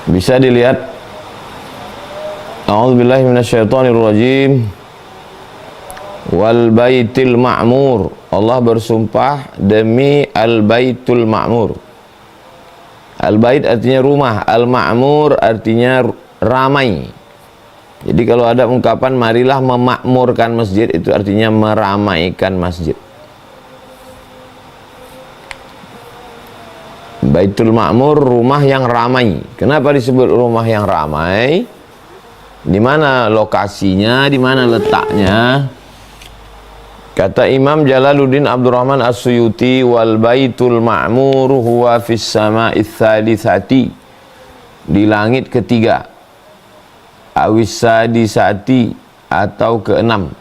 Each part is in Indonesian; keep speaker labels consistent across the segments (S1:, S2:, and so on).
S1: Bisa dilihat. A'udzubillahi minasyaitonirrajim. Wal baitil ma'mur. Allah bersumpah demi al-baitul ma'mur. Al-bait artinya rumah, al-ma'mur artinya ramai. Jadi kalau ada ungkapan marilah memakmurkan masjid, itu artinya meramaikan masjid. Baitul Ma'mur, rumah yang ramai. Kenapa disebut rumah yang ramai? Di mana lokasinya, di mana letaknya? Kata Imam Jalaluddin Abdurrahman As-Suyuti, wal baitul ma'mur huwa fis sama'its tsalitsati, di langit ketiga, awis sadisati atau keenam,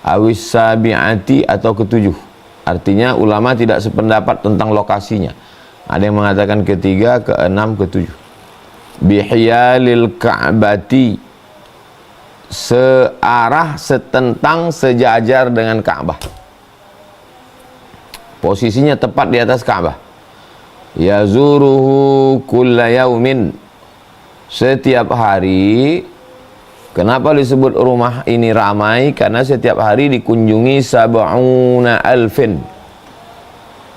S1: awis sabiati atau ketujuh. Artinya ulama tidak sependapat tentang lokasinya. Ada yang mengatakan ketiga, keenam, ketujuh. Bihiyalil Ka'bati, searah, setentang, sejajar dengan Ka'bah. Posisinya tepat di atas Ka'bah. Yazuruhu kulla yaumin, setiap hari. Kenapa disebut rumah ini ramai? Karena setiap hari dikunjungi sab'una alfin,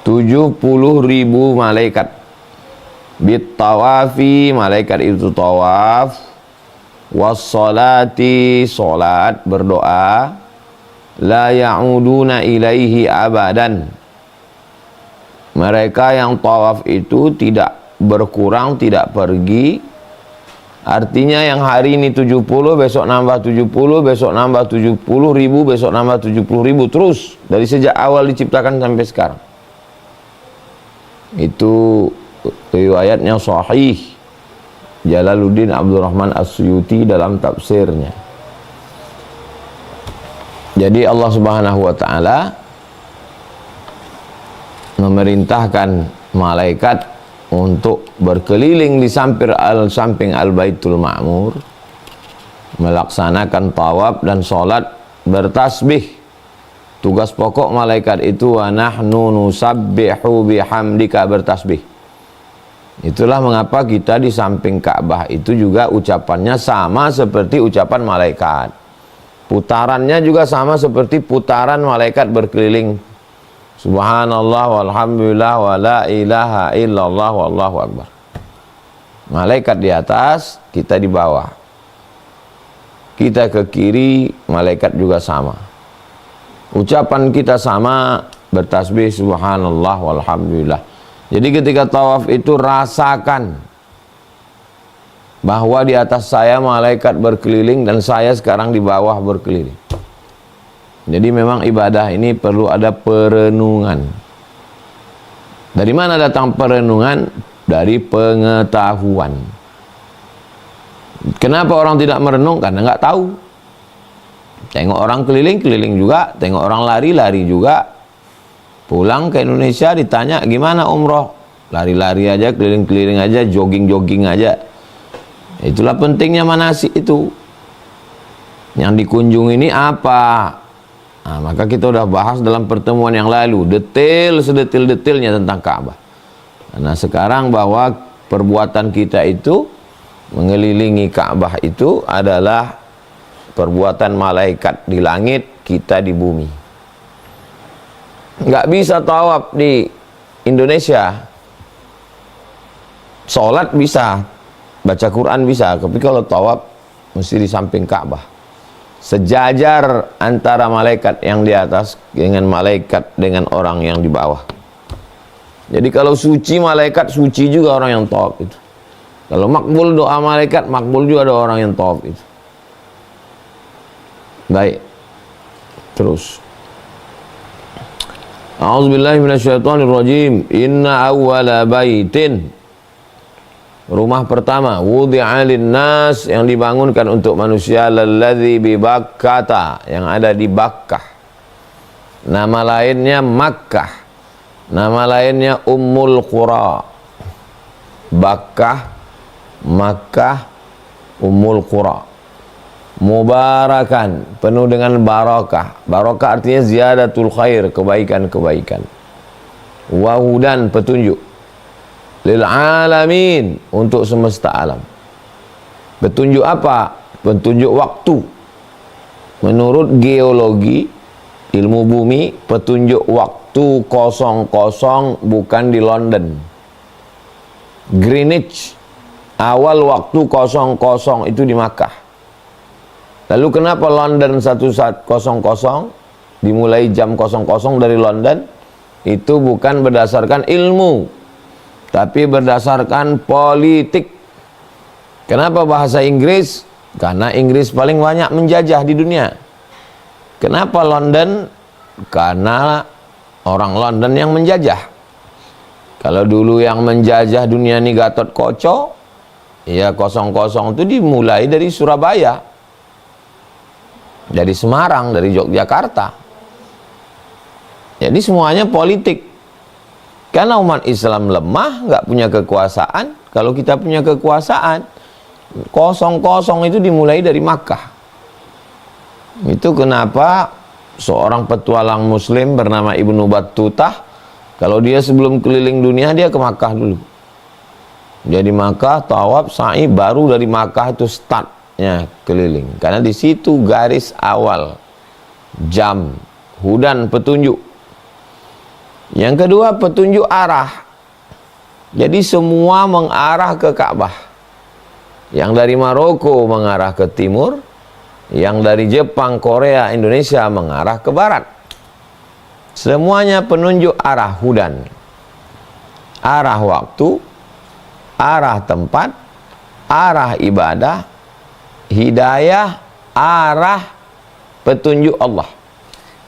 S1: 70.000 malaikat. Bitawafi, malaikat itu tawaf. Wassalati, solat, berdoa. La ya'uduna ilaihi abadan, mereka yang tawaf itu tidak berkurang, tidak pergi. Artinya yang hari ini 70, besok nambah 70, besok nambah 70.000, besok nambah 70.000, terus dari sejak awal diciptakan sampai sekarang. Itu riwayatnya sahih Jalaluddin Abdurrahman As-Suyuti dalam tafsirnya. Jadi Allah Subhanahu wa taala memerintahkan malaikat untuk berkeliling di samping al-Baitul Ma'mur, melaksanakan tawaf dan salat, bertasbih. Tugas pokok malaikat itu wa nahnu nusabbihu bihamdika, bertasbih. Itulah mengapa kita di samping Ka'bah itu juga ucapannya sama seperti ucapan malaikat. Putarannya juga sama seperti putaran malaikat berkeliling. Subhanallah walhamdulillah wa la ilaha illallah wallahu akbar. Malaikat di atas, kita di bawah. Kita ke kiri, malaikat juga sama. Ucapan kita sama, bertasbih subhanallah walhamdulillah. Jadi ketika tawaf itu rasakan bahwa di atas saya malaikat berkeliling dan saya sekarang di bawah berkeliling. Jadi memang ibadah ini perlu ada perenungan. Dari mana datang perenungan? Dari pengetahuan. Kenapa orang tidak merenung? Karena nggak tahu. Tengok orang keliling juga, tengok orang lari juga. Pulang ke Indonesia ditanya gimana umroh, lari-lari aja, keliling-keliling aja, jogging-jogging aja. Itulah pentingnya manasik itu. Yang dikunjungi ini apa? Nah, maka kita udah bahas dalam pertemuan yang lalu, detail sedetil-detilnya tentang Ka'bah. Nah sekarang bahwa perbuatan kita itu mengelilingi Ka'bah itu adalah perbuatan malaikat di langit, kita di bumi. Nggak bisa tawaf di Indonesia. Sholat bisa, baca Quran bisa, tapi kalau tawaf mesti di samping Ka'bah. Sejajar antara malaikat yang di atas dengan malaikat dengan orang yang di bawah. Jadi kalau suci malaikat, suci juga orang yang tawaf itu. Kalau makbul doa malaikat, makbul juga ada orang yang tawaf itu. Baik. Terus. A'udzubillahi minasyaitonirrajim. Inna awwala baitin, rumah pertama, wudi'a linnas, yang dibangunkan untuk manusia, lalladzi bi Bakkah, yang ada di Bakkah. Nama lainnya Makkah. Nama lainnya Ummul Qura. Bakkah, Makkah, Ummul Qura. Mubarakan, penuh dengan barakah. Barakah artinya ziyadatul khair, kebaikan-kebaikan. Wahudan, petunjuk. lil alamin, untuk semesta alam. Petunjuk apa? Petunjuk waktu. Menurut geologi, ilmu bumi, petunjuk waktu 00 bukan di London. Greenwich, awal waktu 00 itu di Makkah. Lalu kenapa London 1100 dimulai jam 00 dari London? Itu bukan berdasarkan ilmu, tapi berdasarkan politik. Kenapa bahasa Inggris? Karena Inggris paling banyak menjajah di dunia. Kenapa London? Karena orang London yang menjajah. Kalau dulu yang menjajah dunia ini Gatot Koco, ya 00 itu dimulai dari Surabaya, dari Semarang, dari Yogyakarta. Jadi semuanya politik. Karena umat Islam lemah, nggak punya kekuasaan. Kalau kita punya kekuasaan, 00 itu dimulai dari Makkah. Itu kenapa seorang petualang Muslim bernama Ibnu Battutah, kalau dia sebelum keliling dunia, dia ke Makkah dulu. Dia di Makkah, tawaf, sa'i, baru dari Makkah itu startnya keliling. Karena di situ garis awal, jam, hudan, petunjuk. Yang kedua, petunjuk arah. Jadi semua mengarah ke Ka'bah. Yang dari Maroko mengarah ke timur, yang dari Jepang, Korea, Indonesia mengarah ke barat. Semuanya penunjuk arah hudan, arah waktu, arah tempat, arah ibadah, hidayah, arah petunjuk Allah.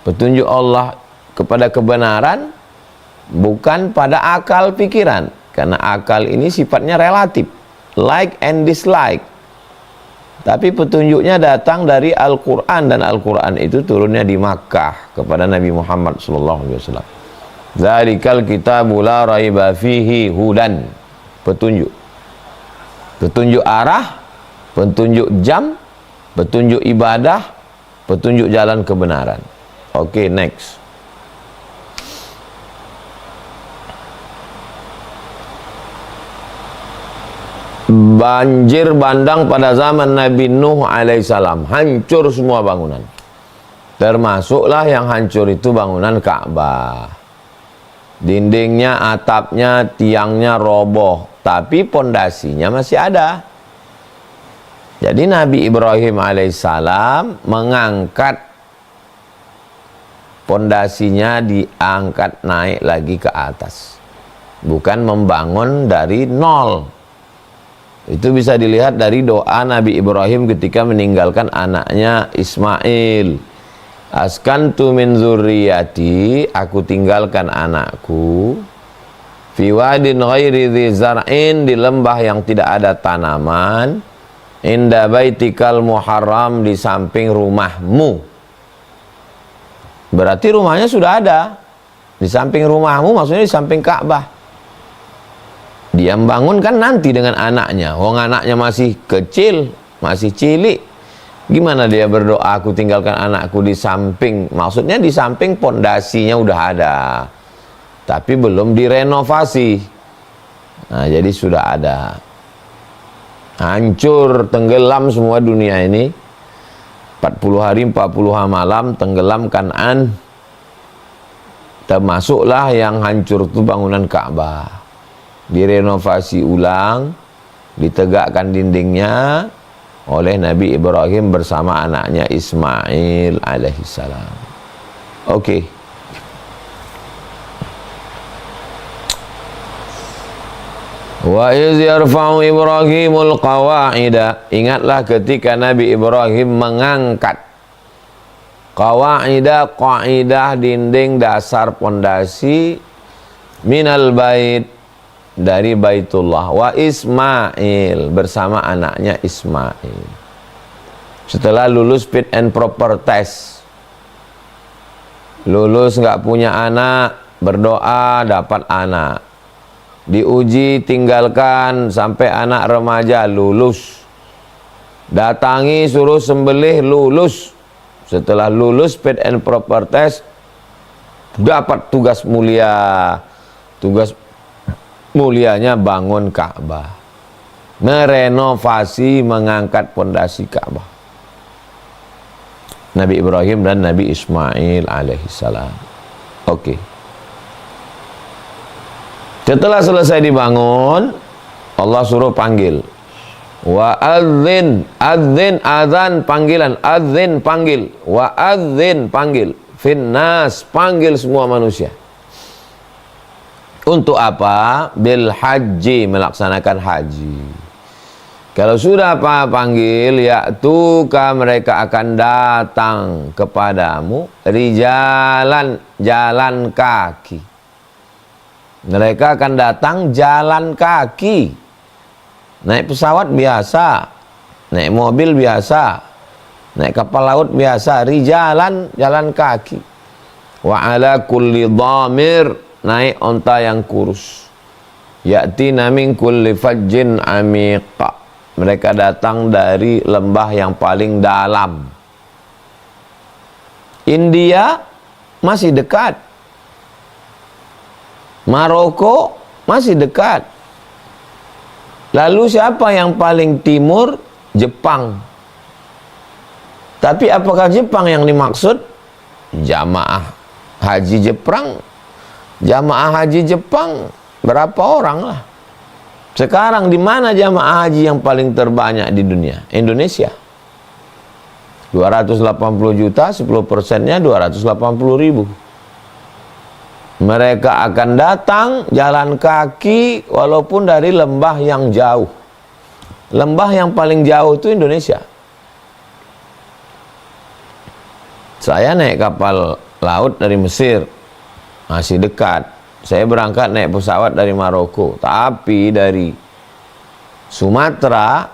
S1: Petunjuk Allah kepada kebenaran, bukan pada akal pikiran. Karena akal ini sifatnya relatif, like and dislike. Tapi petunjuknya datang dari Al-Quran, dan Al-Quran itu turunnya di Makkah kepada Nabi Muhammad SAW. Dzalikal kitabu la raiba fihi hudan. Petunjuk. Petunjuk arah, petunjuk jam, petunjuk ibadah, petunjuk jalan kebenaran. Oke, next. Banjir bandang pada zaman Nabi Nuh alaihissalam, hancur semua bangunan. Termasuklah yang hancur itu bangunan Ka'bah. Dindingnya, atapnya, tiangnya roboh, tapi pondasinya masih ada. Jadi Nabi Ibrahim alaihissalam mengangkat pondasinya, diangkat naik lagi ke atas. Bukan membangun dari nol. Itu bisa dilihat dari doa Nabi Ibrahim ketika meninggalkan anaknya Ismail. Askantu min dzurriyyati, aku tinggalkan anakku fi wadin ghairi dzi zar'in, di lembah yang tidak ada tanaman, inda baitikal muharram, di samping rumahmu. Berarti rumahnya sudah ada di samping rumahmu, maksudnya di samping Ka'bah. Dia membangun kan nanti dengan anaknya. Wong anaknya masih kecil, masih cilik. Gimana dia berdoa, aku tinggalkan anakku di samping? Maksudnya di samping pondasinya udah ada, tapi belum direnovasi. Nah, jadi sudah ada. Hancur, tenggelam semua dunia ini. 40 hari 40 malam tenggelam Kan'an. Termasuklah yang hancur itu bangunan Ka'bah. Direnovasi ulang, ditegakkan dindingnya oleh Nabi Ibrahim bersama anaknya Ismail alaihissalam. Oke. Wa iz yarfa'u Ibrahimul qawa'ida, ingatlah ketika Nabi Ibrahim mengangkat qawa'ida, qaidah, dinding dasar pondasi, minal bait, dari Baitullah, wa Ismail, bersama anaknya Ismail. Setelah lulus fit and proper test, lulus nggak punya anak, berdoa dapat anak, diuji tinggalkan sampai anak remaja, lulus, datangi suruh sembelih, lulus. Setelah lulus fit and proper test, dapat tugas mulia, tugas mulianya bangun Ka'bah, merenovasi, mengangkat pondasi Ka'bah. Nabi Ibrahim dan Nabi Ismail alaihissalam. Oke. Setelah selesai dibangun, Allah suruh panggil. Wa adzin, adzin, azan, panggilan, adzin, panggil, wa adzin, panggil, finnas, panggil semua manusia. Untuk apa? Bil haji, melaksanakan haji. Kalau sudah apa panggil, ya'tuka, mereka akan datang kepadamu, rijalan, jalan kaki. Mereka akan datang jalan kaki. Naik pesawat biasa, naik mobil biasa, naik kapal laut biasa, rijalan, jalan kaki. Wa ala kulli dhamir, naik onta yang kurus. Ya'tina min kulli fajjin amiqa, mereka datang dari lembah yang paling dalam. India masih dekat, Maroko masih dekat. Lalu siapa yang paling timur? Jepang. Tapi apakah Jepang yang dimaksud? Jamaah haji Jepang. Jamaah haji Jepang berapa orang lah? Sekarang di mana jamaah haji yang paling terbanyak di dunia? Indonesia. 280 juta, 10%-nya 280 ribu. Mereka akan datang jalan kaki walaupun dari lembah yang jauh. Lembah yang paling jauh itu Indonesia. Saya naik kapal laut dari Mesir, masih dekat. Saya berangkat naik pesawat dari Maroko, tapi dari Sumatera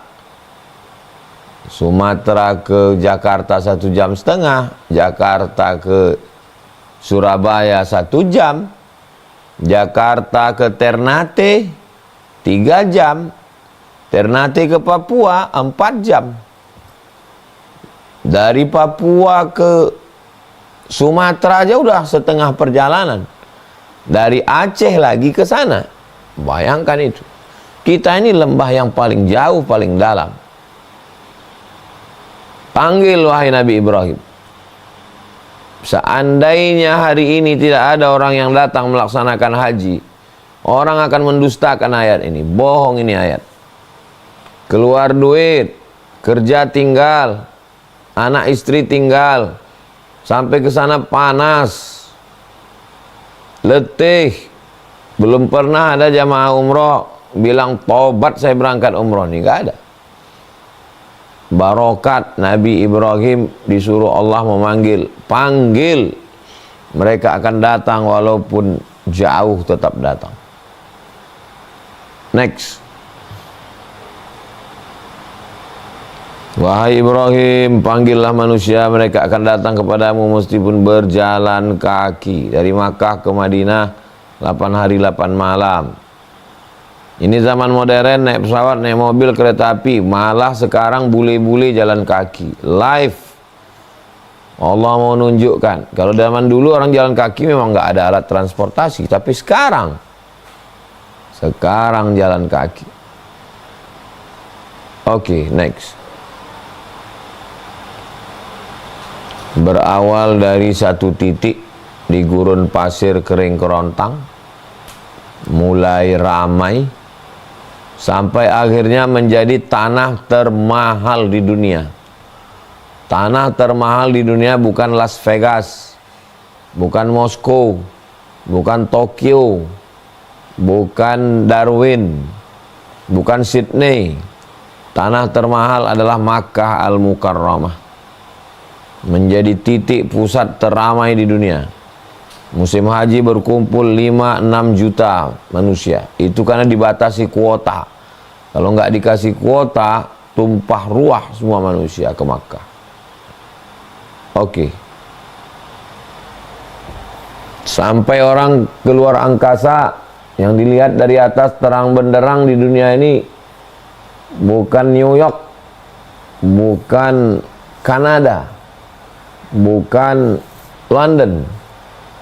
S1: ke Jakarta 1,5 jam, Jakarta ke Surabaya 1 jam, Jakarta ke Ternate 3 jam, Ternate ke Papua 4 jam. Dari Papua ke Sumatera aja udah setengah perjalanan. Dari Aceh lagi ke sana. Bayangkan itu. Kita ini lembah yang paling jauh, paling dalam. Panggil wahai Nabi Ibrahim. Seandainya hari ini tidak ada orang yang datang melaksanakan haji, orang akan mendustakan ayat ini. Bohong ini ayat. Keluar duit, kerja tinggal, anak istri tinggal, sampai ke sana panas, letih, belum pernah ada jamaah umroh bilang tobat saya berangkat umroh. Ini gak ada. Barokat Nabi Ibrahim disuruh Allah memanggil, panggil, mereka akan datang walaupun jauh, tetap datang. Next. Wahai Ibrahim, panggillah manusia, mereka akan datang kepadamu meskipun berjalan kaki dari Makkah ke Madinah 8 hari 8 malam. Ini zaman modern, naik pesawat, naik mobil, kereta api. Malah sekarang bule-bule jalan kaki. Live. Allah mau nunjukkan. Kalau zaman dulu orang jalan kaki memang nggak ada alat transportasi. Tapi sekarang jalan kaki. Oke, next. Berawal dari satu titik di gurun pasir kering kerontang, mulai ramai, sampai akhirnya menjadi tanah termahal di dunia. Tanah termahal di dunia bukan Las Vegas, bukan Moskow, bukan Tokyo, bukan Darwin, bukan Sydney. Tanah termahal adalah Makkah Al-Mukarramah. Menjadi titik pusat teramai di dunia. Musim haji berkumpul 5-6 juta manusia. Itu karena dibatasi kuota. Kalau nggak dikasih kuota, tumpah ruah semua manusia ke Makkah. Oke. Sampai orang keluar angkasa, yang dilihat dari atas terang benderang di dunia ini bukan New York, bukan Kanada, bukan London,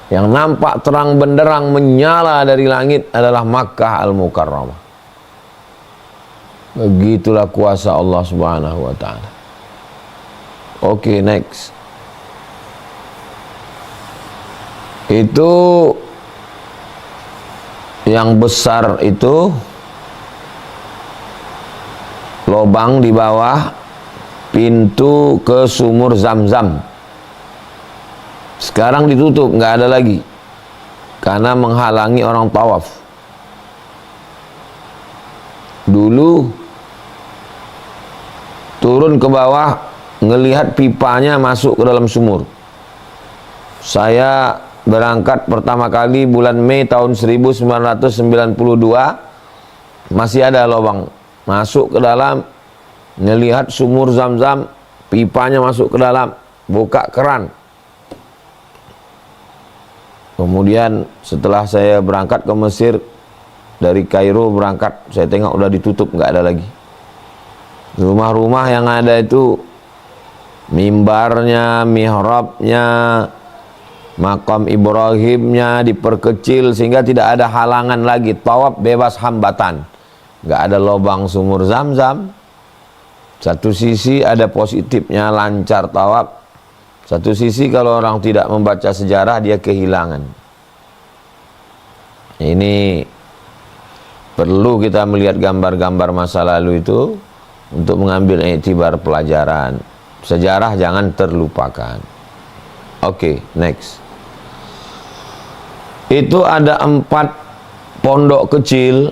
S1: Yang nampak terang benderang menyala dari langit adalah Makkah Al-Mukarramah. Begitulah kuasa Allah Subhanahu wa taala. Oke, next. Itu yang besar itu lobang di bawah pintu ke sumur Zam-Zam. Sekarang ditutup, nggak ada lagi karena menghalangi orang tawaf. Dulu turun ke bawah ngelihat pipanya masuk ke dalam sumur. Saya berangkat pertama kali bulan Mei tahun 1992, masih ada lubang masuk ke dalam, ngelihat sumur Zam-Zam, pipanya masuk ke dalam, buka keran. Kemudian setelah saya berangkat ke Mesir, dari Kairo berangkat, saya tengok udah ditutup, nggak ada lagi. Rumah-rumah yang ada itu mimbarnya, mihrabnya, makam Ibrahimnya diperkecil sehingga tidak ada halangan lagi, tawaf bebas hambatan, nggak ada lubang sumur Zam-Zam. Satu sisi ada positifnya, lancar tawaf. Satu sisi kalau orang tidak membaca sejarah dia kehilangan. Ini perlu kita melihat gambar-gambar masa lalu itu untuk mengambil iktibar pelajaran. Sejarah jangan terlupakan. Oke, next. Itu ada 4 pondok kecil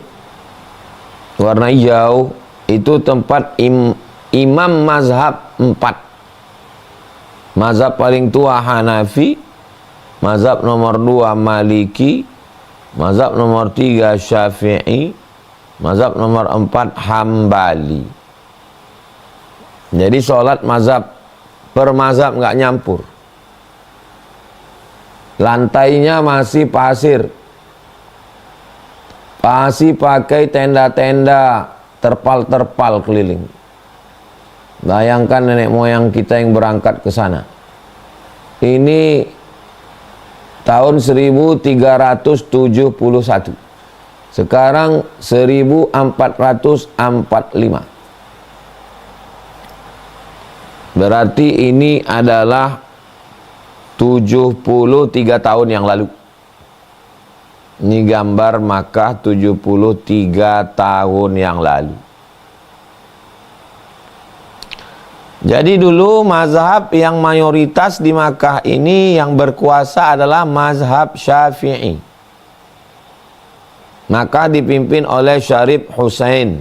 S1: warna hijau, itu tempat imam mazhab 4. Mazhab paling tua Hanafi, mazhab nomor 2 Maliki, mazhab nomor 3 Syafi'i, mazhab nomor 4 Hambali. Jadi sholat mazhab per mazhab nggak nyampur. Lantainya masih pasir, masih pakai tenda-tenda, terpal-terpal keliling. Bayangkan nenek moyang kita yang berangkat ke sana. Ini tahun 1371. Sekarang 1445. Berarti ini adalah 73 tahun yang lalu. Ini gambar Makkah 73 tahun yang lalu. Jadi dulu mazhab yang mayoritas di Makkah ini yang berkuasa adalah mazhab Syafi'i. Makkah dipimpin oleh Syarif Husain.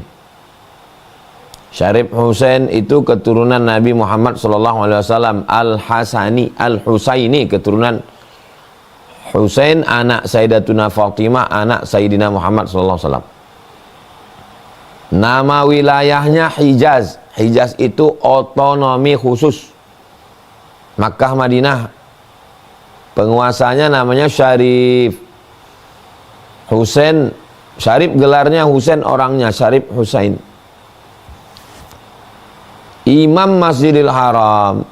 S1: Syarif Husain itu keturunan Nabi Muhammad SAW, Al-Hasani, Al-Husaini, keturunan Husain, anak Sayyidatuna Fatimah, anak Sayyidina Muhammad SAW. Nama wilayahnya Hijaz. Hijaz itu otonomi khusus. Makkah Madinah penguasanya namanya Syarif Husain. Syarif gelarnya, Husain orangnya, Syarif Husain. Imam Masjidil Haram,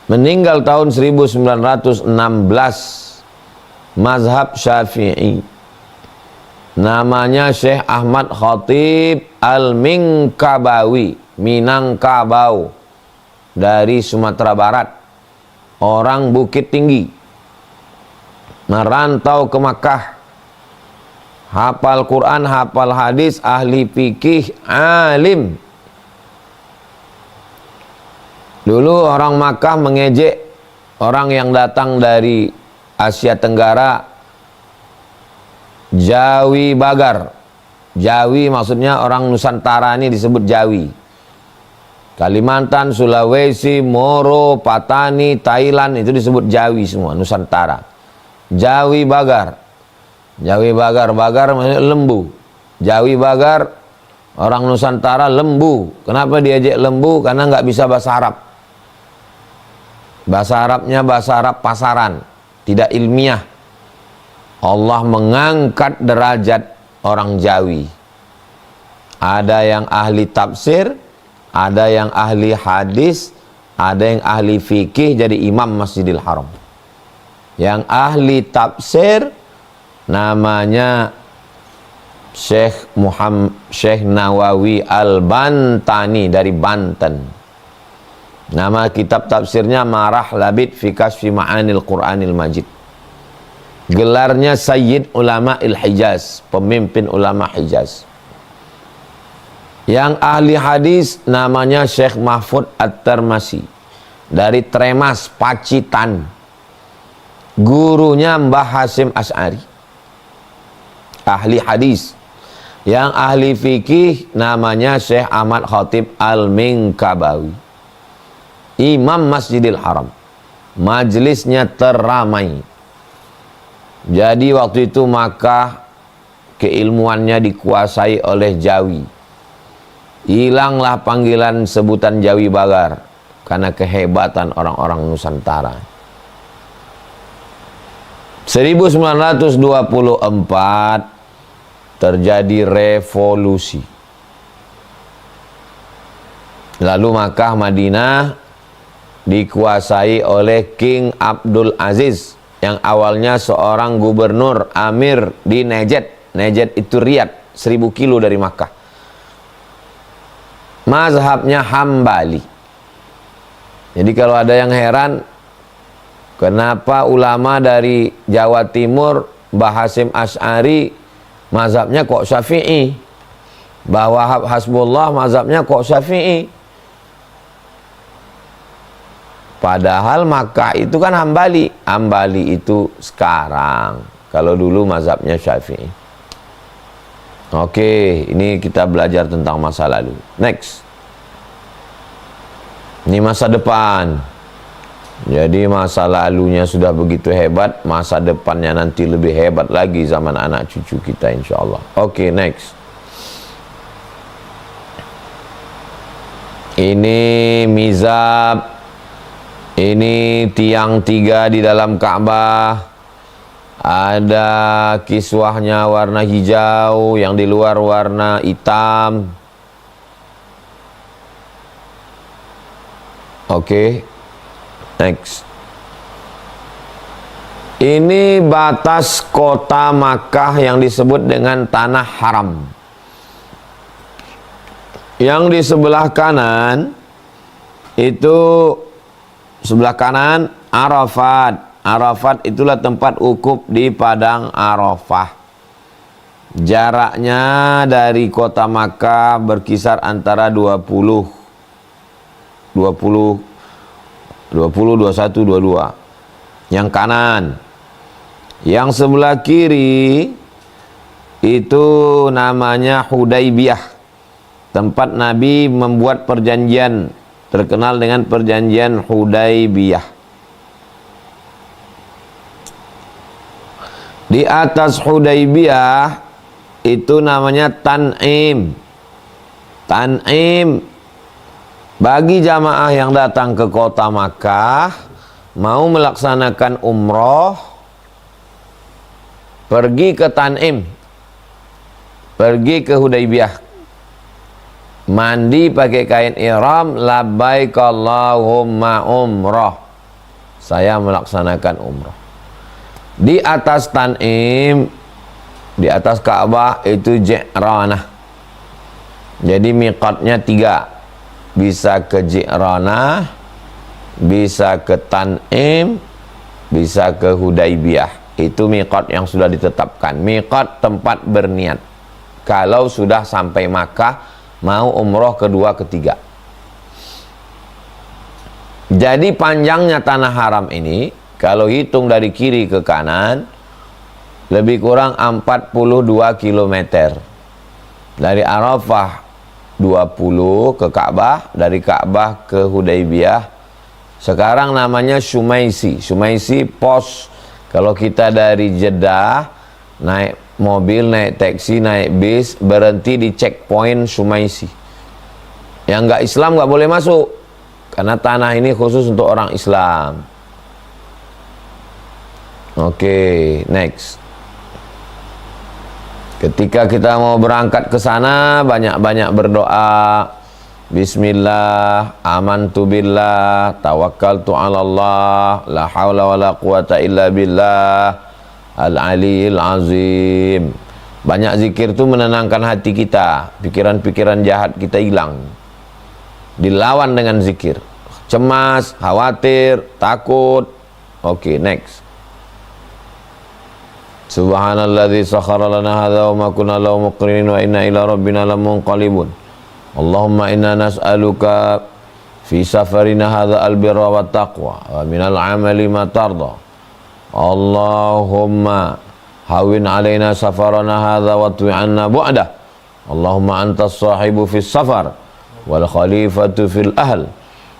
S1: meninggal tahun 1916, mazhab Syafi'i. Namanya Syekh Ahmad Khatib Al-Minkabawi, Minangkabau, dari Sumatera Barat, orang Bukit Tinggi, merantau ke Makkah, hafal Quran, hafal hadis, ahli fikih, alim. Dulu orang Makkah mengejek orang yang datang dari Asia Tenggara, Jawi Bagar. Jawi maksudnya orang Nusantara ini disebut Jawi. Kalimantan, Sulawesi, Moro, Patani, Thailand itu disebut Jawi semua, Nusantara. Jawi Bagar. Jawi Bagar, Bagar maksudnya lembu. Jawi Bagar orang Nusantara lembu. Kenapa diajak lembu? Karena nggak bisa bahasa Arab. Bahasa Arabnya bahasa Arab pasaran, tidak ilmiah. Allah mengangkat derajat orang Jawi. Ada yang ahli tafsir, ada yang ahli hadis, ada yang ahli fikih jadi imam Masjidil Haram. Yang ahli tafsir namanya Syekh Nawawi Al-Bantani dari Banten. Nama kitab tafsirnya Marah Labid fi Kasfi Ma'anil Qur'anil Majid. Gelarnya Sayyid Ulama Il-Hijaz, pemimpin ulama Hijaz. Yang ahli hadis namanya Syekh Mahfud At-Tirmasi dari Tremas, Pacitan. Gurunya Mbah Hasyim Asy'ari, ahli hadis. Yang ahli fikih namanya Syekh Ahmad Khatib Al-Minkabawi, Imam Masjidil Haram. Majelisnya teramai. Jadi waktu itu Makkah keilmuannya dikuasai oleh Jawi. Hilanglah panggilan sebutan Jawi Bagar karena kehebatan orang-orang Nusantara. 1924 terjadi revolusi. Lalu Makkah Madinah dikuasai oleh King Abdul Aziz yang awalnya seorang gubernur amir di Najd. Najd itu Riyadh, 1000 kilo dari Makkah. Mazhabnya Hambali. Jadi kalau ada yang heran kenapa ulama dari Jawa Timur, Mbah Hasyim Asy'ari mazhabnya kok Syafi'i, Mbah Wahab Hasbullah mazhabnya kok Syafi'i. Padahal Makkah itu kan Hambali. Hambali itu sekarang, kalau dulu mazhabnya Syafi'i. Oke, ini kita belajar tentang masa lalu. Next. Ini masa depan. Jadi masa lalunya sudah begitu hebat, masa depannya nanti lebih hebat lagi zaman anak cucu kita insyaallah. Oke, next. Ini mizab. Ini tiang 3 di dalam Ka'bah. Ada kiswahnya warna hijau, yang di luar warna hitam. Oke. Next. Ini batas kota Makkah yang disebut dengan Tanah Haram. Yang di sebelah kanan itu, sebelah kanan Arafat. Arafat itulah tempat wukuf di padang Arafah. Jaraknya dari kota Makkah berkisar antara 21, 22. Yang kanan. Yang sebelah kiri itu namanya Hudaybiyah, tempat Nabi membuat perjanjian, terkenal dengan perjanjian Hudaybiyah. Di atas Hudaybiyah itu namanya Tan'im. Tan'im bagi jamaah yang datang ke kota Makkah mau melaksanakan umroh, pergi ke Tan'im, pergi ke Hudaybiyah, mandi pakai kain ihram, labbaik Allahumma umroh, saya melaksanakan umroh. Di atas Tan'im, di atas Ka'bah itu Ji'ranah. Jadi miqatnya 3, bisa ke Ji'ranah, bisa ke Tan'im, bisa ke Hudaybiyah. Itu miqat yang sudah ditetapkan, miqat tempat berniat kalau sudah sampai Makkah mau umroh kedua ketiga. Jadi panjangnya Tanah Haram ini kalau hitung dari kiri ke kanan lebih kurang 42 km. Dari Arafah 20 ke Ka'bah, dari Ka'bah ke Hudaybiyah. Sekarang namanya Sumaisi. Sumaisi pos. Kalau kita dari Jeddah naik mobil, naik taksi, naik bis, berhenti di checkpoint Sumaisi. Yang nggak Islam nggak boleh masuk, karena tanah ini khusus untuk orang Islam. Oke, next. Ketika kita mau berangkat ke sana, banyak-banyak berdoa. Bismillah, amantu billah, tawakkaltu ala Allah, la hawla wa la quwata illa billah, al-aliyil azim. Banyak zikir itu menenangkan hati kita, pikiran-pikiran jahat kita hilang. Dilawan dengan zikir. Cemas, khawatir, takut. Oke, next. Subhanalladzi sakhkhara lana hadza wa ma kunna lahu muqrinin wa inna ila rabbina lamunqalibun. Allahumma inna nas'aluka fi safarina hadza albirra wat taqwa wa minal amali ma tarda. Allahumma hawin alaina safarana hadza wa tu'anna bu'dah. Allahumma antas sahibu fis safar wal khalifatu fil ahl.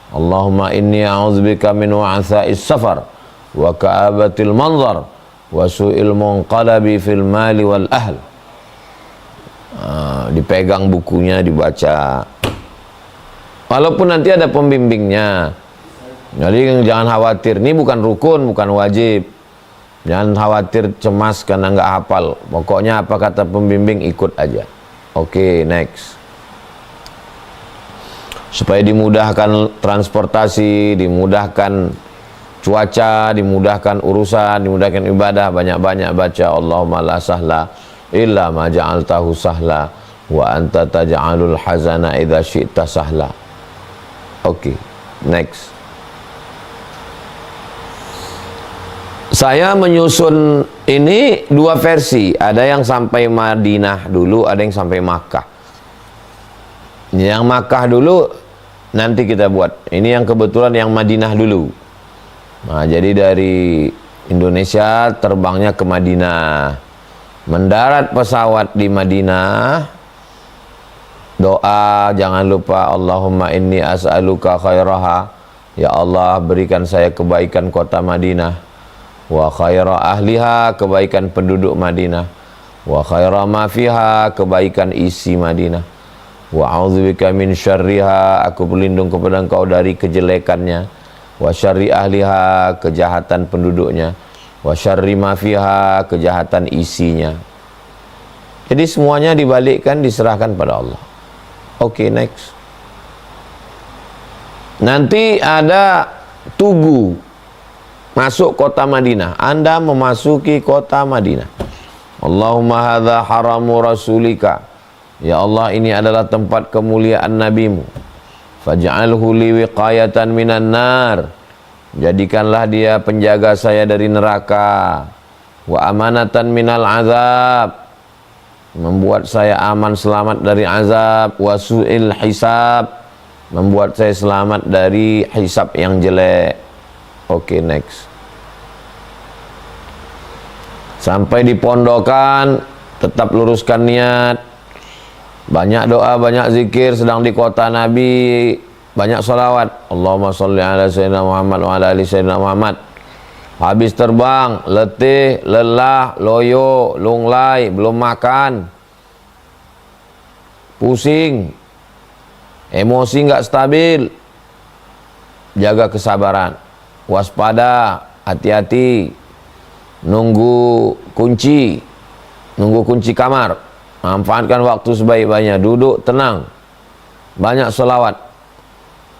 S1: Allahumma inni a'udzubika min wa'tha'is safar wa ka'abatil manzar wa su'il munqalabi fil mali wal ahl. Dipegang bukunya, dibaca. Walaupun nanti ada pembimbingnya. Jadi jangan khawatir, ini bukan rukun, bukan wajib. Jangan khawatir, cemas karena nggak hafal. Pokoknya apa kata pembimbing, ikut aja. Oke, next. Supaya dimudahkan transportasi, dimudahkan cuaca, dimudahkan urusan, dimudahkan ibadah, banyak-banyak baca Allahumma la sahla illa ma ja'altahu sahla wa anta taj'alul hazana idza syi'ta sahla. Oke, next. Saya menyusun ini dua versi, ada yang sampai Madinah dulu, ada yang sampai Makkah. Yang Makkah dulu nanti kita buat. Ini yang kebetulan yang Madinah dulu. Nah, jadi dari Indonesia terbangnya ke Madinah. Mendarat pesawat di Madinah. Doa jangan lupa Allahumma inni as'aluka khairaha. Ya Allah, berikan saya kebaikan kota Madinah. Wa khaira ahliha, kebaikan penduduk Madinah. Wa khaira ma fiha, kebaikan isi Madinah. Wa a'udzubika min syarriha, aku berlindung kepada Engkau dari kejelekannya. Wa syarri ahliha, kejahatan penduduknya. Wa syarri ma fiha, kejahatan isinya. Jadi semuanya dibalikkan, diserahkan pada Allah. Oke, next. Nanti ada tugu masuk kota Madinah. Anda memasuki kota Madinah. Allahumma hadza haramu rasulika. Ya Allah, ini adalah tempat kemuliaan nabimu. Faj'alhu li wiqayatan minan nar. Jadikanlah dia penjaga saya dari neraka. Wa amanatan minal azab. Membuat saya aman selamat dari azab. Wa su'il hisab. Membuat saya selamat dari hisab yang jelek. Oke, next. Sampai di pondokan, tetap luruskan niat. Banyak doa, banyak zikir, sedang di kota Nabi, banyak salawat. Allahumma sholli ala sayyidina Muhammad wa ala ali sayyidina Muhammad. Habis terbang, letih, lelah, loyo, lunglai, belum makan, pusing, emosi nggak stabil. Jaga kesabaran, waspada, hati-hati, nunggu kunci kamar. Manfaatkan waktu sebaik-baiknya, duduk tenang, banyak selawat.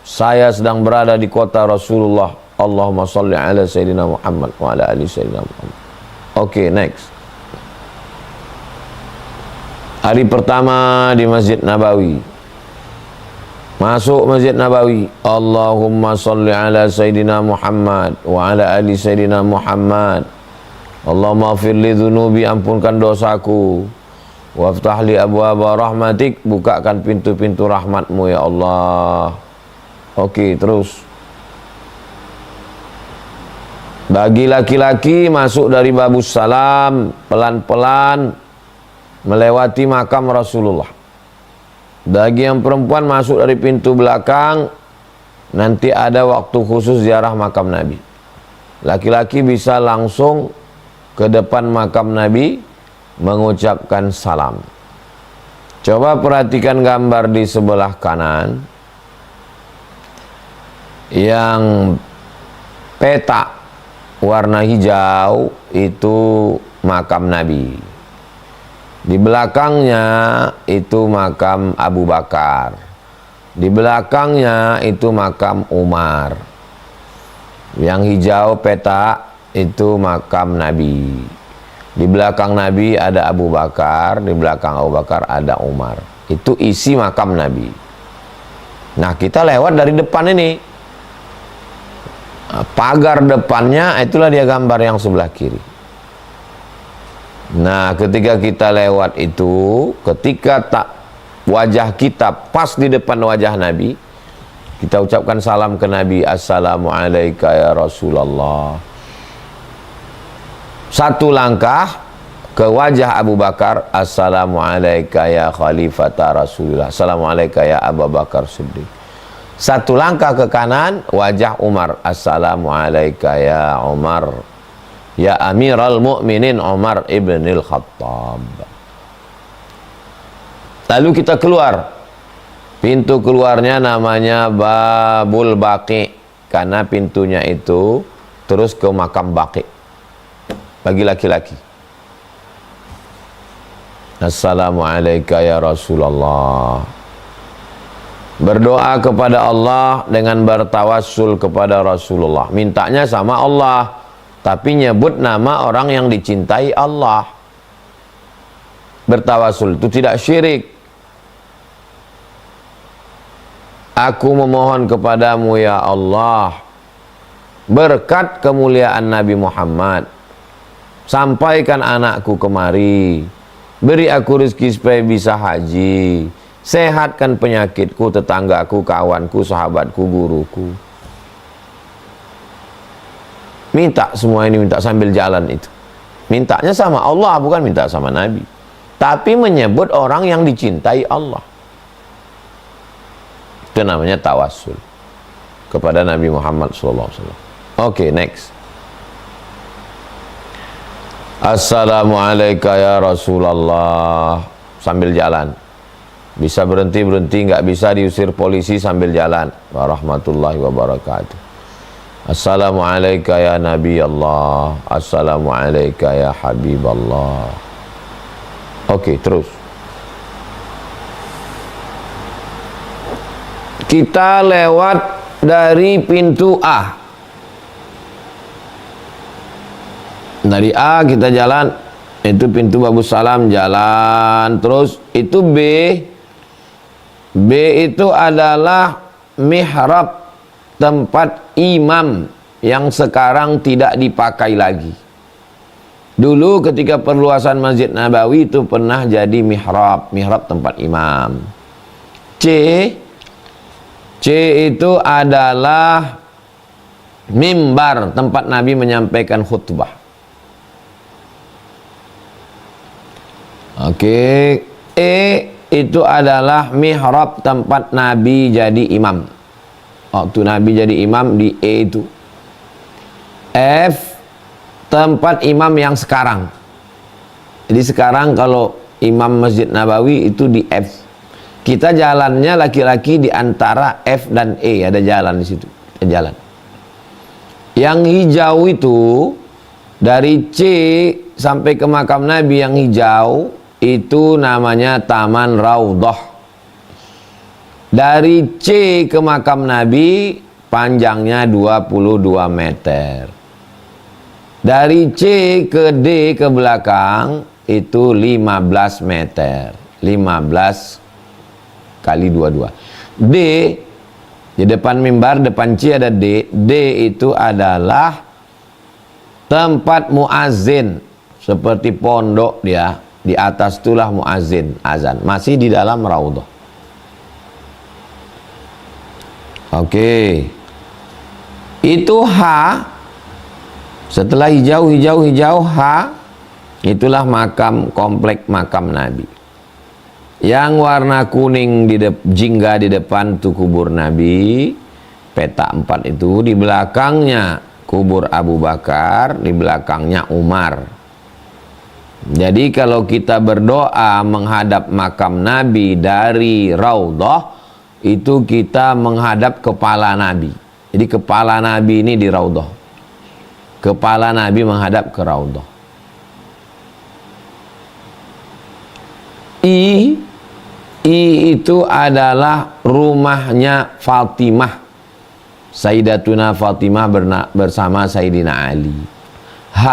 S1: Saya sedang berada di kota Rasulullah. Allahumma sholli ala sayyidina Muhammad wa ala ali sayyidina Muhammad. Oke, next. Hari pertama di Masjid Nabawi. Masuk Masjid Nabawi. Allahumma sholli ala sayyidina Muhammad wa ala ali sayyidina Muhammad. Allahumma firli dhunubi, ampunkan dosaku. Waftah li abwaaba rahmatik, bukakan pintu-pintu rahmatmu ya Allah. Oke, terus. Bagi laki-laki masuk dari babus salam, pelan-pelan melewati makam Rasulullah. Bagi yang perempuan masuk dari pintu belakang, nanti ada waktu khusus ziarah makam Nabi. Laki-laki bisa langsung ke depan makam Nabi mengucapkan salam. Coba perhatikan gambar di sebelah kanan. Yang peta warna hijau itu makam Nabi. Di belakangnya itu makam Abu Bakar. Di belakangnya itu makam Umar. Yang hijau petak itu makam Nabi. Di belakang Nabi ada Abu Bakar, di belakang Abu Bakar ada Umar. Itu isi makam Nabi. Nah, kita lewat dari depan ini. Pagar depannya itulah dia gambar yang sebelah kiri. Nah, ketika kita lewat itu, ketika wajah kita pas di depan wajah Nabi, kita ucapkan salam ke Nabi, Assalamualaikum ya Rasulullah. Satu langkah ke wajah Abu Bakar, Assalamualaikum ya Khalifata Rasulullah, Assalamualaikum ya Abu Bakar Siddiq. Satu langkah ke kanan, wajah Umar, Assalamualaikum ya Umar, ya Amiral Mu'minin Umar ibnil Khattab. Lalu kita keluar. Pintu keluarnya namanya Babul Baqi, karena pintunya itu terus ke makam Baqi bagi laki-laki. Assalamualaikum ya Rasulullah. Berdoa kepada Allah dengan bertawassul kepada Rasulullah. Mintanya sama Allah, tapi nyebut nama orang yang dicintai Allah. Bertawassul itu tidak syirik. Aku memohon kepadamu ya Allah, berkat kemuliaan Nabi Muhammad, sampaikan anakku kemari, beri aku rezeki supaya bisa haji, sehatkan penyakitku, tetanggaku, kawanku, sahabatku, guruku. Minta semua ini, minta sambil jalan itu. Mintanya sama Allah, bukan minta sama Nabi. Tapi menyebut orang yang dicintai Allah. Itu namanya tawassul kepada Nabi Muhammad SAW. Oke, next. Assalamualaikum ya Rasulullah. Sambil jalan. Bisa berhenti, nggak bisa diusir polisi sambil jalan. Warahmatullahi wabarakatuh. Assalamualaikum ya Nabi Allah. Assalamualaikum ya Habib Allah. Oke, terus. Kita lewat dari pintu A. Dari A kita jalan, itu pintu Babus Salam, jalan terus. Itu B. B itu adalah mihrab, tempat imam yang sekarang tidak dipakai lagi. Dulu ketika perluasan Masjid Nabawi itu pernah jadi mihrab, mihrab tempat imam. C itu adalah mimbar, tempat Nabi menyampaikan khutbah. Oke. E itu adalah mihrab, tempat Nabi jadi imam. Waktu Nabi jadi imam di E itu. F, tempat imam yang sekarang. Jadi sekarang kalau imam Masjid Nabawi itu di F. Kita jalannya laki-laki di antara F dan E, ada jalan di situ. Kita jalan. Yang hijau itu dari C sampai ke makam Nabi yang hijau itu namanya Taman Raudhah. Dari C ke makam Nabi panjangnya 22 meter. Dari C ke D ke belakang itu 15 meter. 15 kali 22. D di depan mimbar, depan C ada D. D itu adalah tempat muazin, seperti pondok dia. Di atas itulah muazin, azan. Masih di dalam raudhah. Oke. Itu H. Setelah hijau H, itulah makam, komplek makam Nabi. Yang warna kuning jingga di depan itu kubur Nabi, peta 4 itu. Di belakangnya kubur Abu Bakar, di belakangnya Umar. Jadi kalau kita berdoa menghadap makam Nabi dari raudhah, itu kita menghadap kepala Nabi. Jadi kepala Nabi ini di raudhah. Kepala Nabi menghadap ke raudhah. itu adalah rumahnya Fatimah, Sayyidatuna Fatimah bersama Sayyidina Ali. H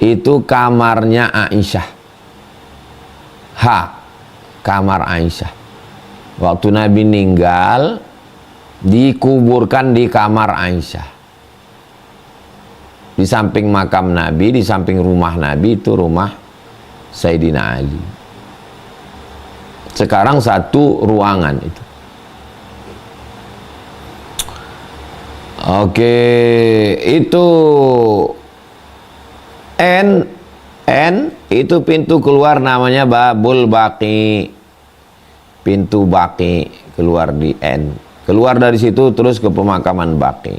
S1: itu kamarnya Aisyah. H kamar Aisyah. Waktu Nabi meninggal dikuburkan di kamar Aisyah. Di samping makam Nabi, di samping rumah Nabi itu rumah Sayyidina Ali. Sekarang satu ruangan itu. Oke, itu N itu pintu keluar namanya Babul Baqi. Pintu Baqi keluar di N. Keluar dari situ terus ke pemakaman Baqi.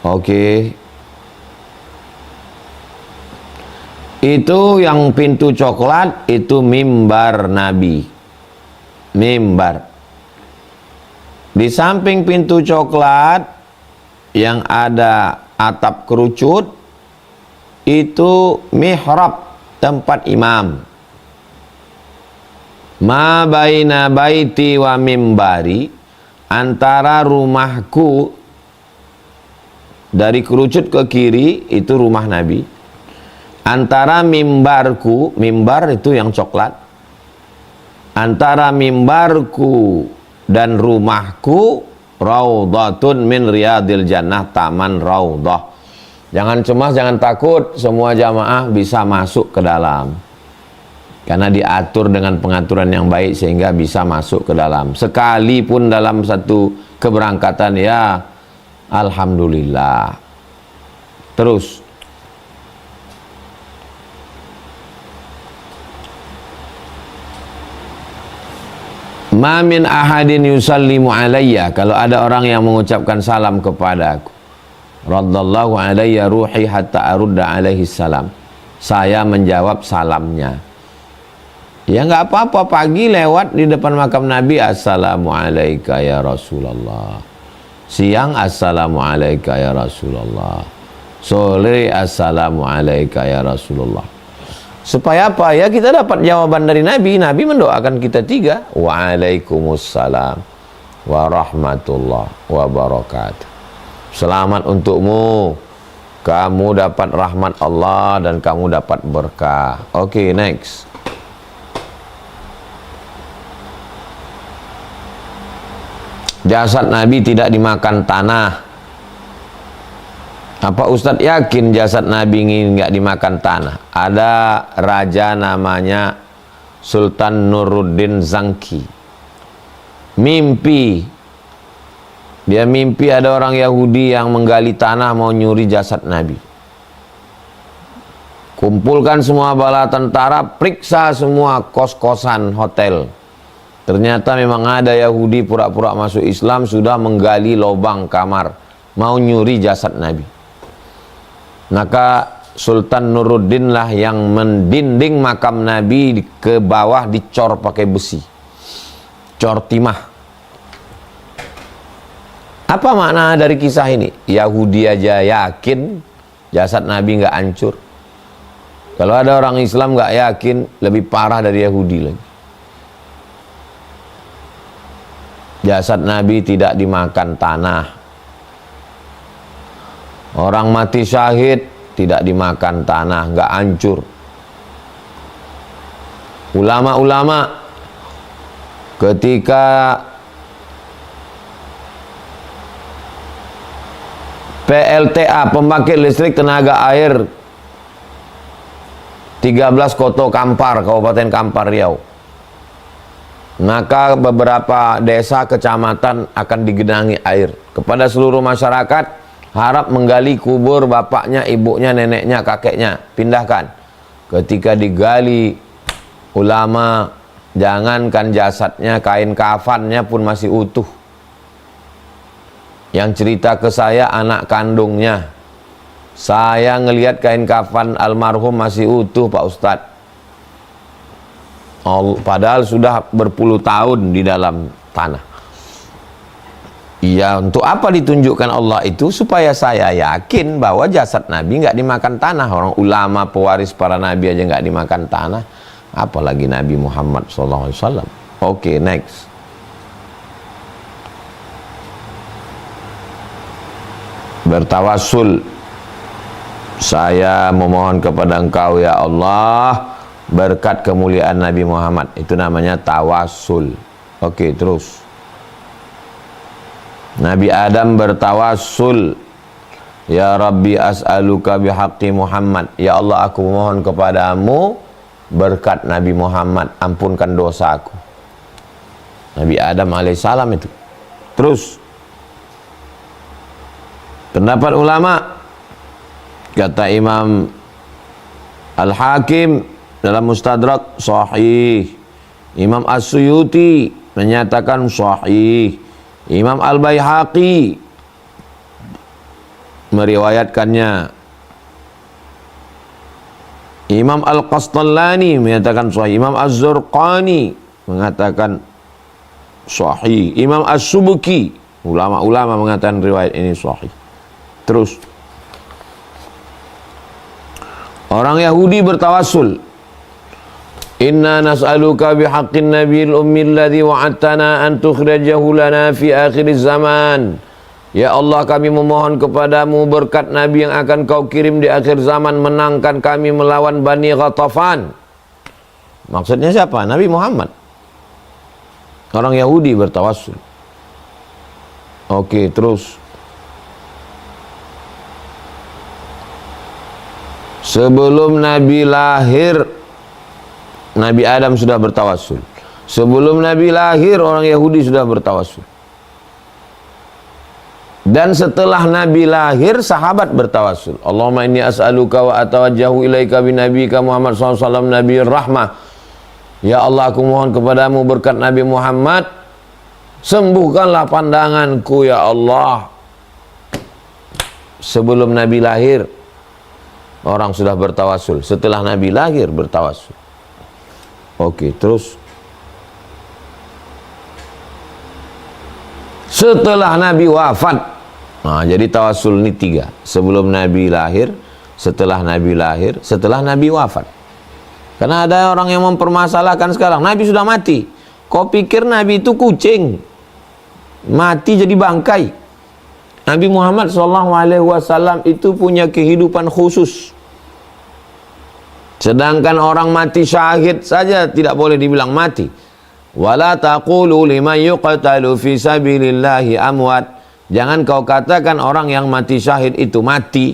S1: Oke. Itu yang pintu coklat itu mimbar Nabi. Mimbar. Di samping pintu coklat yang ada atap kerucut itu mihrab, tempat imam. Ma baina baiti wa mimbari, antara rumahku dari kerucut ke kiri itu rumah Nabi, antara mimbarku, mimbar itu yang coklat, antara mimbarku dan rumahku raudhatun min riyadil jannah, taman raudhah. Jangan cemas, jangan takut, semua jamaah bisa masuk ke dalam, karena diatur dengan pengaturan yang baik sehingga bisa masuk ke dalam. Sekalipun dalam satu keberangkatan, ya alhamdulillah. Terus ma min ahadin yusallimu alayya, kalau ada orang yang mengucapkan salam kepadaku, raddallahu alayya ruhi hatta arudda alaihi salam, saya menjawab salamnya. Ya nggak apa-apa, pagi lewat di depan makam Nabi, assalamu alayka ya Rasulullah. Siang, assalamu alayka ya Rasulullah. Sore, assalamu alayka ya Rasulullah. Supaya apa? Ya kita dapat jawaban dari Nabi. Nabi mendoakan kita tiga. Waalaikumsalam warahmatullahi wabarakatuh. Selamat untukmu. Kamu dapat rahmat Allah dan kamu dapat berkah. Oke, next. Jasad Nabi tidak dimakan tanah. Apa Ustadz yakin jasad Nabi ini nggak dimakan tanah? Ada raja namanya Sultan Nuruddin Zangki. Mimpi. Dia mimpi ada orang Yahudi yang menggali tanah mau nyuri jasad Nabi. Kumpulkan semua bala tentara, periksa semua kos-kosan hotel. Ternyata memang ada Yahudi pura-pura masuk Islam sudah menggali lubang kamar mau nyuri jasad Nabi. Maka Sultan Nuruddin lah yang mendinding makam Nabi ke bawah dicor pakai besi, cor timah. Apa makna dari kisah ini? Yahudi aja yakin jasad Nabi nggak hancur. Kalau ada orang Islam nggak yakin, lebih parah dari Yahudi lagi. Jasad Nabi tidak dimakan tanah. Orang mati syahid tidak dimakan tanah, nggak hancur. Ulama-ulama ketika PLTA, pembangkit listrik tenaga air 13 Koto Kampar, Kabupaten Kampar Riau, maka beberapa desa kecamatan akan digenangi air. Kepada seluruh masyarakat, harap menggali kubur bapaknya, ibunya, neneknya, kakeknya, pindahkan. Ketika digali, ulama jangankan jasadnya, kain kafannya pun masih utuh. Yang cerita ke saya anak kandungnya, saya ngelihat kain kafan almarhum masih utuh Pak Ustadz. Padahal sudah berpuluh tahun di dalam tanah. Iya, untuk apa ditunjukkan Allah itu? Supaya saya yakin bahwa jasad Nabi nggak dimakan tanah. Orang ulama pewaris para Nabi aja nggak dimakan tanah. apalagi Nabi Muhammad SAW. Oke, next. Bertawassul, saya memohon kepada Engkau ya Allah berkat kemuliaan Nabi Muhammad. Itu namanya tawassul. Oke, terus Nabi Adam bertawassul, ya Rabbi as'aluka bihaqqi Muhammad, ya Allah aku mohon kepadamu berkat Nabi Muhammad, ampunkan dosaku. Nabi Adam alaihissalam itu. Terus pendapat ulama, kata Imam Al-Hakim dalam Mustadrak sahih, Imam As-Suyuti menyatakan sahih, Imam Al-Baihaqi meriwayatkannya, Imam Al-Qastallani menyatakan sahih, Imam Az-Zurqani mengatakan sahih, Imam As-Subki, ulama-ulama mengatakan riwayat ini sahih. Terus orang Yahudi bertawassul, inna nas'aluka bihaqqin nabiyil ummi alladhi wa'adtana an tukhrijahu lana fi akhir zaman. Ya Allah, kami memohon kepadamu berkat Nabi yang akan kau kirim di akhir zaman, menangkan kami melawan Bani Ghatafan. Maksudnya siapa? Nabi Muhammad. Orang Yahudi bertawassul. Oke, terus sebelum Nabi lahir, Nabi Adam sudah bertawassul. Sebelum Nabi lahir, orang Yahudi sudah bertawassul. Dan setelah Nabi lahir, sahabat bertawassul. Allahumma inni as'aluka wa atawajjahu ilaika binabiyika Muhammad SAW Nabiyyir Rahmah. Ya Allah, aku mohon kepadamu berkat Nabi Muhammad, sembuhkanlah pandanganku ya Allah. Sebelum Nabi lahir, orang sudah bertawassul. Setelah Nabi lahir, bertawassul. Oke, terus setelah Nabi wafat. Nah, jadi tawassul ini 3. Sebelum Nabi lahir, setelah Nabi lahir, setelah Nabi wafat. Karena ada orang yang mempermasalahkan sekarang, Nabi sudah mati. Kau pikir Nabi itu kucing? Mati jadi bangkai. Nabi Muhammad SAW itu punya kehidupan khusus. Sedangkan orang mati syahid saja tidak boleh dibilang mati. Wala taqulu liman yuqtalu fi sabilillahi amwat. Jangan kau katakan orang yang mati syahid itu mati.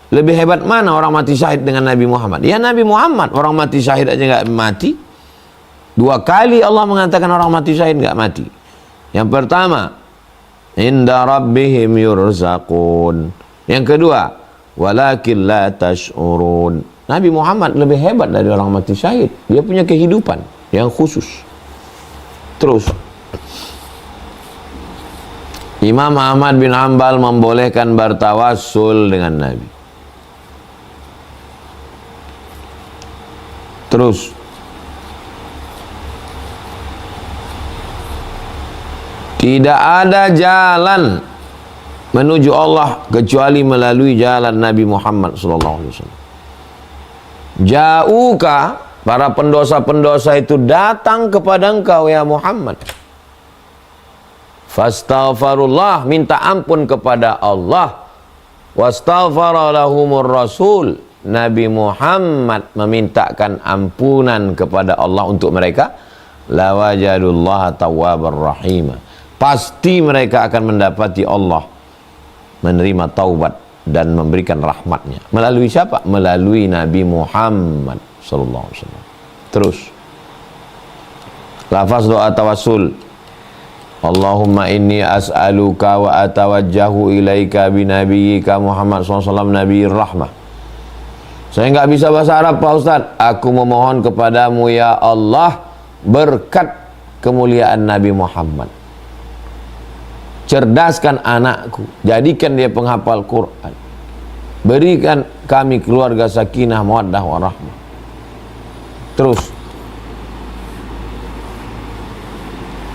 S1: Lebih hebat mana orang mati syahid dengan Nabi Muhammad? Ya Nabi Muhammad, orang mati syahid aja nggak mati. 2 kali Allah mengatakan orang mati syahid nggak mati. Yang pertama, inda rabbihim yurzaqun. Yang kedua, walakin la tash'urun. Nabi Muhammad lebih hebat dari orang mati syahid. Dia punya kehidupan yang khusus. Terus Imam Ahmad bin Hanbal membolehkan bertawassul dengan Nabi. Terus tidak ada jalan menuju Allah kecuali melalui jalan Nabi Muhammad SAW. Ja'uka, para pendosa-pendosa itu datang kepada engkau ya Muhammad. Fastaghfirullah, minta ampun kepada Allah. Wastaghfara lahumur rasul, Nabi Muhammad memintakan ampunan kepada Allah untuk mereka. Lawajadullaha tawwabar rahima. Pasti mereka akan mendapati Allah menerima taubat dan memberikan rahmatnya. Melalui siapa? Melalui Nabi Muhammad SAW. Terus lafaz doa tawassul, Allahumma inni as'aluka wa atawajjahu ilaika binabiyyika Muhammad SAW Nabiyyir Rahmah. Saya nggak bisa bahasa Arab Pak Ustadz. Aku memohon kepadamu ya Allah berkat kemuliaan Nabi Muhammad. Cerdaskan anakku, jadikan dia penghafal Quran. Berikan kami keluarga sakinah, mawaddah, warahmah. Terus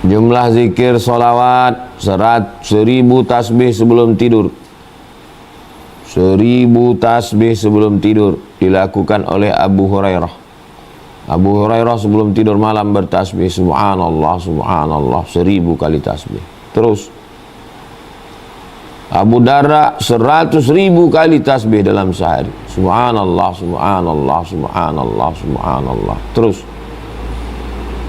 S1: jumlah zikir solawat 1000 tasbih sebelum tidur. 1000 tasbih sebelum tidur dilakukan oleh Abu Hurairah Abu Hurairah sebelum tidur malam bertasbih subhanallah, subhanallah 1000 kali tasbih. Terus Abu Darda 100.000 kali tasbih dalam sehari. Subhanallah, subhanallah, subhanallah, subhanallah. Terus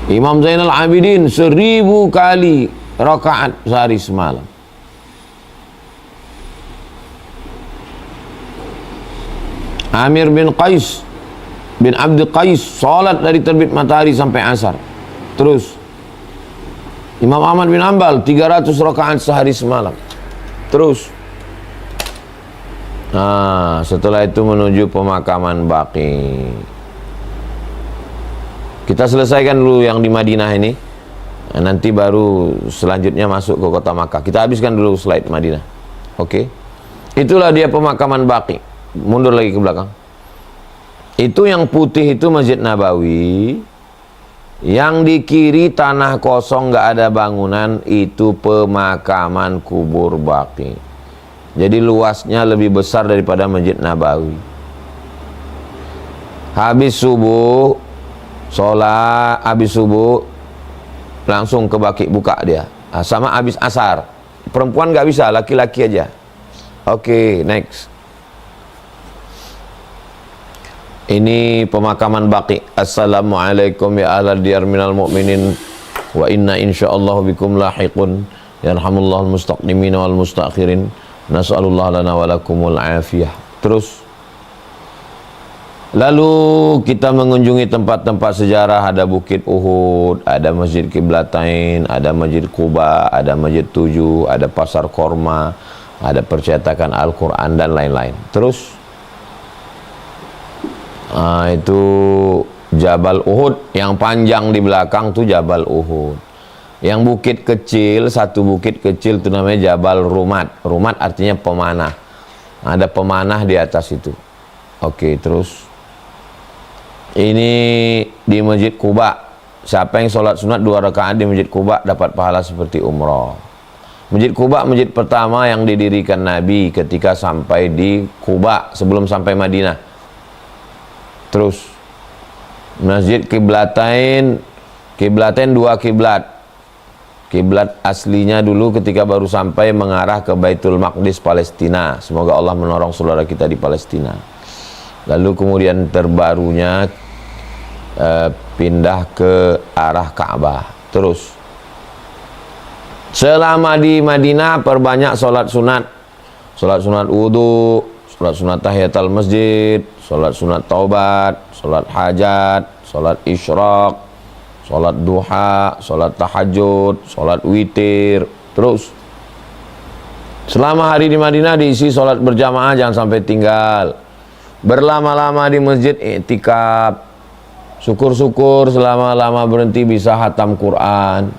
S1: Imam Zainal Abidin 1000 kali rakaat sehari semalam. Amir bin Qais bin Abdul Qais salat dari terbit matahari sampai asar. Terus Imam Ahmad bin Hanbal 300 rakaat sehari semalam. Terus setelah itu menuju pemakaman Baqi. Kita selesaikan dulu yang di Madinah ini. Nanti baru selanjutnya masuk ke kota Makkah. Kita habiskan dulu slide Madinah. Oke. Itulah dia pemakaman Baqi. Mundur lagi ke belakang. Itu yang putih itu Masjid Nabawi. Yang di kiri tanah kosong nggak ada bangunan, itu pemakaman kubur Baqi. Jadi luasnya lebih besar daripada Masjid Nabawi. Habis subuh, sholat habis subuh langsung ke Baqi buka dia. Sama habis asar. Perempuan nggak bisa, laki-laki aja. Oke, next. Ini pemakaman Baqi. Assalamualaikum ya ahlal diyar minal mu'minin wa inna insyaallah bikum lahiqun. Yarhamullahu al-mustaqdimin wal mustakhirin. Nas'alullah lana wa lakumul afiyah. Terus lalu kita mengunjungi tempat-tempat sejarah. Ada Bukit Uhud, ada Masjid Qiblatain, ada Masjid Quba, ada Masjid 7, ada Pasar Korma, ada percetakan Al-Quran dan lain-lain. Terus itu Jabal Uhud yang panjang di belakang tuh Jabal Uhud. Yang bukit kecil, satu bukit kecil itu namanya Jabal Rumat. Rumat artinya pemanah. Ada pemanah di atas itu. Oke, terus ini di Masjid Quba. Siapa yang sholat sunat 2 rakaat di Masjid Quba dapat pahala seperti umroh. Masjid Quba masjid pertama yang didirikan Nabi ketika sampai di Quba sebelum sampai Madinah. Terus Masjid Qiblatain, Qiblatain 2 kiblat. Kiblat aslinya dulu ketika baru sampai mengarah ke Baitul Maqdis Palestina. Semoga Allah menolong saudara kita di Palestina. Lalu kemudian terbarunya pindah ke arah Ka'bah. Terus selama di Madinah perbanyak sholat sunat. Sholat sunat wudu, sholat sunat tahiyatul masjid, sholat sunat taubat, sholat hajat, sholat isyraq, sholat duha, sholat tahajud, sholat witir. Terus selama hari di Madinah diisi sholat berjamaah, jangan sampai tinggal. Berlama-lama di masjid i'tikaf. Syukur-syukur selama-lama berhenti bisa hatam Quran.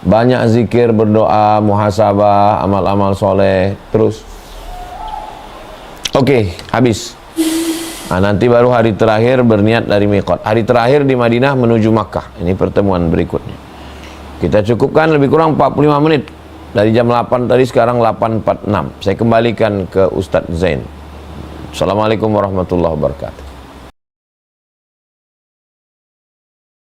S1: Banyak zikir, berdoa, muhasabah, amal-amal soleh. Terus oke, habis. Nanti baru hari terakhir berniat dari miqat. Hari terakhir di Madinah menuju Makkah. Ini pertemuan berikutnya. Kita cukupkan lebih kurang 45 menit. Dari jam 8 tadi sekarang 8.46. Saya kembalikan ke Ustadz Zain. Assalamualaikum warahmatullahi wabarakatuh.